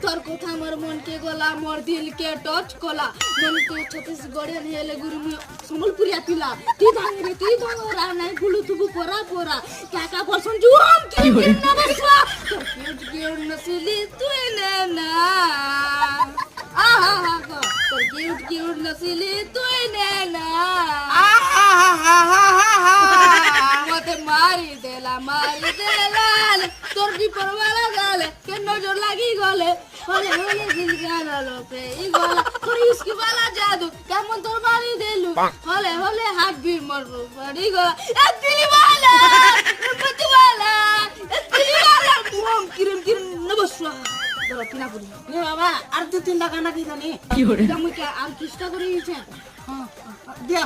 তোর কথা মোর মন কে গলা মোর দিল কে টচ কলা মন তো ছত্তিশগড়ে হেলে গুরু সম্বলপুরিয়া পিলা তুই ভাঙরা নাই গুলু তুবু পরা পরা কাকা বসন জুম কি না বসা কি নসলি তুই না আহা তোর কিউট নসলি তুই না মতে মারি দেলা তোর কি পরবালা গালে কে নজর লাগি গলে হলে হলে দিল গালো পে ই গলা তোর ইসকি বালা জাদু কেমন তোর মারি দেলু হলে হলে হাত বি মরবো পড়ি গলা এ দিলি বালা পতি বালা এ দিলি বালা মুম কিরম নবসা ধরো কিনা পড়ি এ বাবা আর 2-3 টাকা নাকি জানি তুমি কি আর চেষ্টা করিছে হ্যাঁ দিয়া